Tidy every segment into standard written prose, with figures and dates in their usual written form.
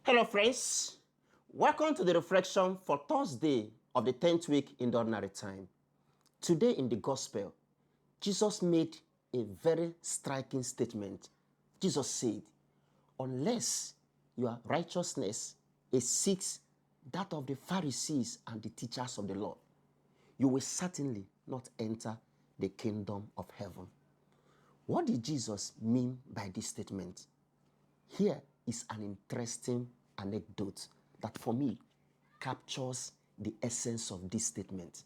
Hello, friends. Welcome to the reflection for Thursday of the 10th week in the ordinary time. Today in the Gospel, Jesus made a very striking statement. Jesus said, unless your righteousness exceeds that of the Pharisees and the teachers of the law, you will certainly not enter the kingdom of heaven. What did Jesus mean by this statement? Here is an interesting anecdote that for me captures the essence of this statement.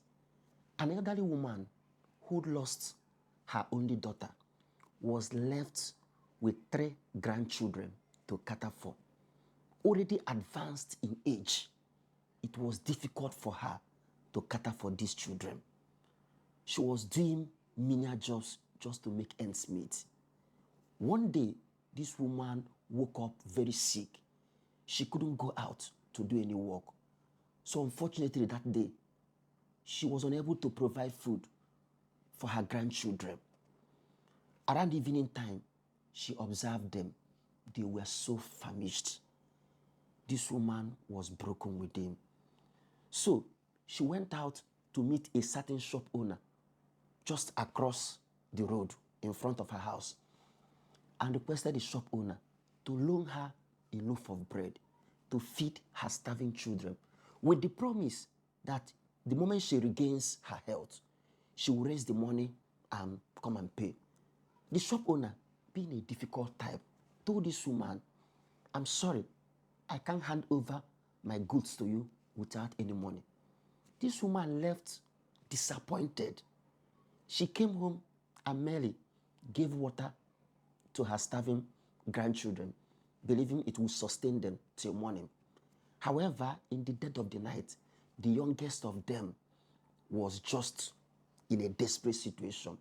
An elderly woman who lost her only daughter was left with 3 grandchildren to cater for. Already advanced in age, it was difficult for her to cater for these children. She was doing menial jobs just to make ends meet. One day, this woman woke up very sick. She couldn't go out to do any work. So unfortunately that day, she was unable to provide food for her grandchildren. Around evening time, she observed them. They were so famished. This woman was broken within. So she went out to meet a certain shop owner just across the road in front of her house and requested the shop owner to loan her a loaf of bread to feed her starving children with the promise that the moment she regains her health, she will raise the money and come and pay. The shop owner, being a difficult type, told this woman, I'm sorry, I can't hand over my goods to you without any money. This woman left disappointed. She came home and merely gave water to her starving grandchildren, believing it would sustain them till morning. However, in the dead of the night, the youngest of them was just in a desperate situation.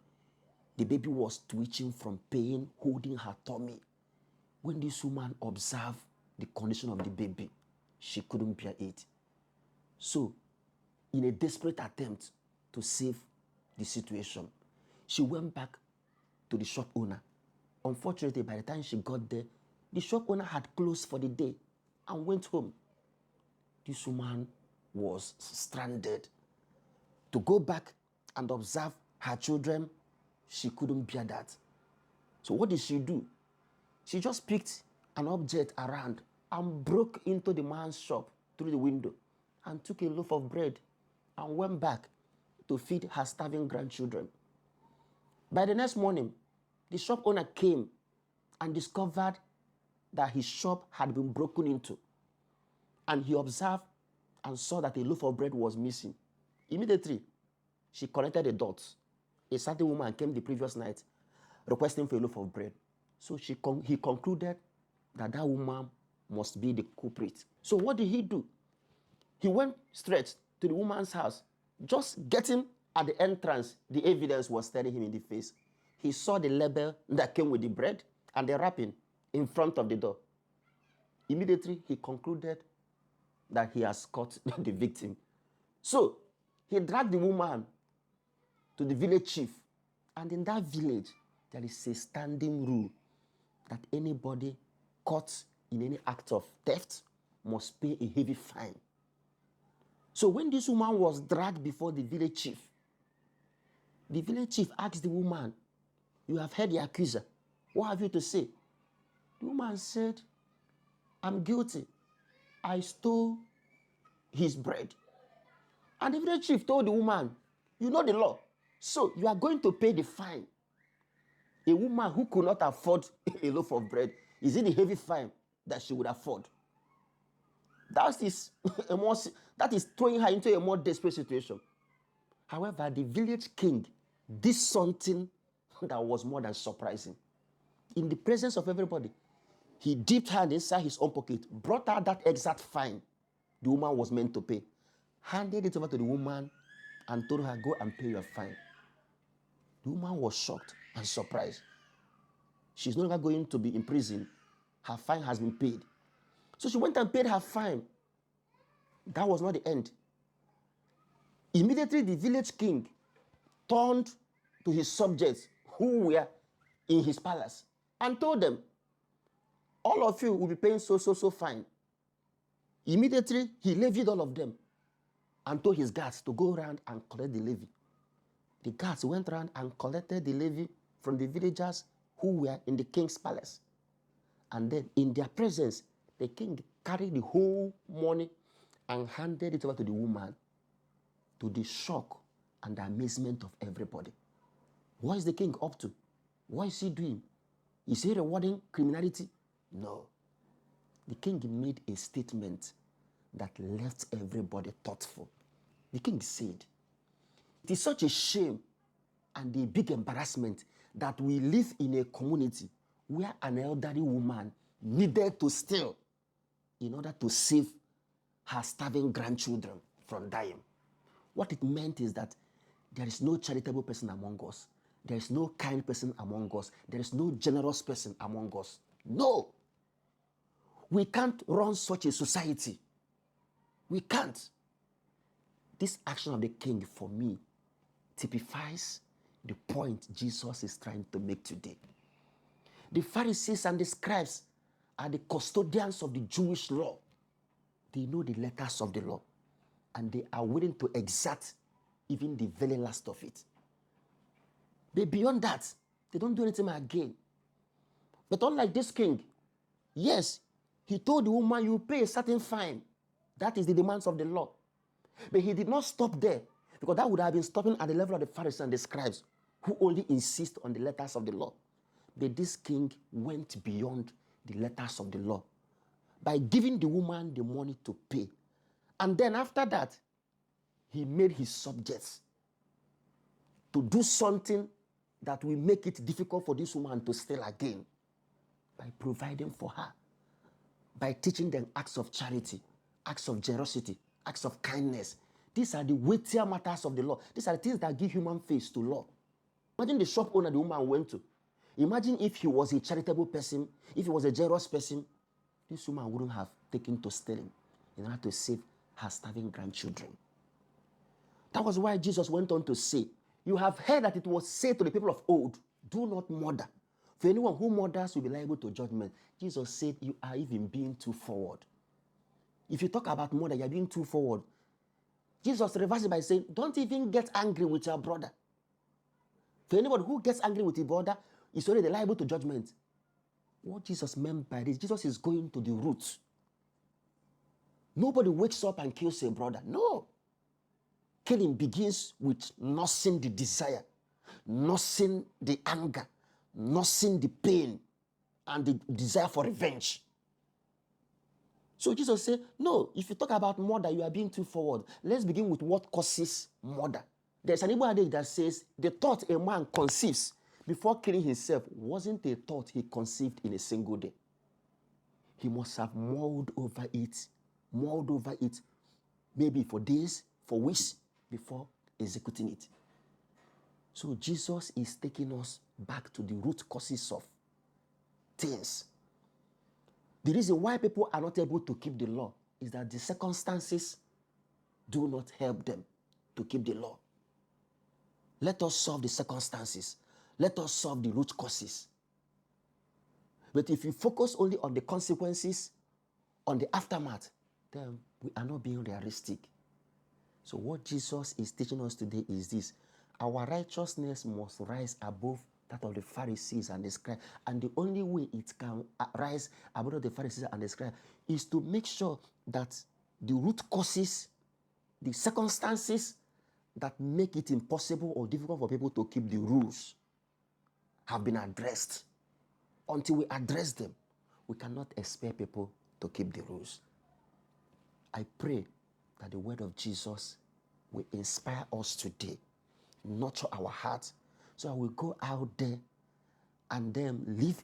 The baby was twitching from pain, holding her tummy. When this woman observed the condition of the baby, she couldn't bear it. So, in a desperate attempt to save the situation, she went back to the shop owner. Unfortunately, by the time she got there, the shop owner had closed for the day and went home. This woman was stranded. To go back and observe her children, she couldn't bear that. So what did she do? She just picked an object around and broke into the man's shop through the window and took a loaf of bread and went back to feed her starving grandchildren. By the next morning, the shop owner came and discovered that his shop had been broken into. And he observed and saw that a loaf of bread was missing. Immediately, she connected the dots. A certain woman came the previous night requesting for a loaf of bread. So he concluded that that woman must be the culprit. So what did he do? He went straight to the woman's house. Just getting at the entrance, the evidence was staring him in the face. He saw the label that came with the bread and the wrapping in front of the door. Immediately, he concluded that he has caught the victim. So, he dragged the woman to the village chief. And in that village, there is a standing rule that anybody caught in any act of theft must pay a heavy fine. So when this woman was dragged before the village chief asked the woman, you have heard the accuser. What have you to say? The woman said, I'm guilty. I stole his bread. And the village chief told the woman, you know the law, so you are going to pay the fine. A woman who could not afford a loaf of bread, is it the heavy fine that she would afford? That is throwing her into a more desperate situation. However, the village king did something that was more than surprising. In the presence of everybody, he dipped hand inside his own pocket, brought out that exact fine the woman was meant to pay, handed it over to the woman, and told her, go and pay your fine. The woman was shocked and surprised. She's no longer going to be in prison. Her fine has been paid. So she went and paid her fine. That was not the end. Immediately, the village king turned to his subjects who were in his palace and told them, all of you will be paying so fine. Immediately, he levied all of them and told his guards to go around and collect the levy. The guards went around and collected the levy from the villagers who were in the king's palace. And then, in their presence, the king carried the whole money and handed it over to the woman, to the shock and the amazement of everybody. What is the king up to? What is he doing? Is he rewarding criminality? No. The king made a statement that left everybody thoughtful. The king said, "It is such a shame and a big embarrassment that we live in a community where an elderly woman needed to steal in order to save her starving grandchildren from dying." What it meant is that there is no charitable person among us. There is no kind person among us. There is no generous person among us. No. We can't run such a society. We can't. This action of the king, for me, typifies the point Jesus is trying to make today. The Pharisees and the Scribes are the custodians of the Jewish law. They know the letters of the law, and they are willing to exact even the very last of it. But beyond that, they don't do anything again. But unlike this king, yes, he told the woman, "You pay a certain fine." That is the demands of the law. But he did not stop there, because that would have been stopping at the level of the Pharisees and the Scribes, who only insist on the letters of the law. But this king went beyond the letters of the law by giving the woman the money to pay. And then after that, he made his subjects to do something that will make it difficult for this woman to steal again, by providing for her, by teaching them acts of charity, acts of generosity, acts of kindness. These are the weightier matters of the law. These are the things that give human face to law. Imagine the shop owner the woman went to. Imagine if he was a charitable person, if he was a generous person, this woman wouldn't have taken to stealing in order to save her starving grandchildren. That was why Jesus went on to say, "You have heard that it was said to the people of old, 'Do not murder. For anyone who murders will be liable to judgment.'" Jesus said, "You are even being too forward." If you talk about murder, you are being too forward. Jesus reversed it by saying, "Don't even get angry with your brother. For anybody who gets angry with his brother is already liable to judgment." What Jesus meant by this, Jesus is going to the roots. Nobody wakes up and kills a brother. No. Killing begins with nursing the desire, nursing the anger, nursing the pain, and the desire for revenge. So Jesus said, "No, if you talk about murder, you are being too forward. Let's begin with what causes murder." There's an Igbo adage that says, "The thought a man conceives before killing himself wasn't a thought he conceived in a single day. He must have mulled over it, maybe for days, for weeks, before executing it." So Jesus is taking us back to the root causes of things. The reason why people are not able to keep the law is that the circumstances do not help them to keep the law. Let us solve the circumstances. Let us solve the root causes. But if you focus only on the consequences, on the aftermath, then we are not being realistic. So what Jesus is teaching us today is this: our righteousness must rise above that of the Pharisees and the Scribes. And the only way it can rise above the Pharisees and the Scribes is to make sure that the root causes, the circumstances that make it impossible or difficult for people to keep the rules, have been addressed. Until we address them, we cannot expect people to keep the rules. I pray that the word of Jesus will inspire us today, nurture our hearts, so that we go out there and then live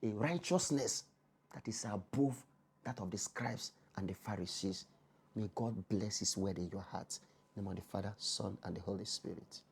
a righteousness that is above that of the Scribes and the Pharisees. May God bless his word in your hearts. In the name of the Father, Son, and the Holy Spirit.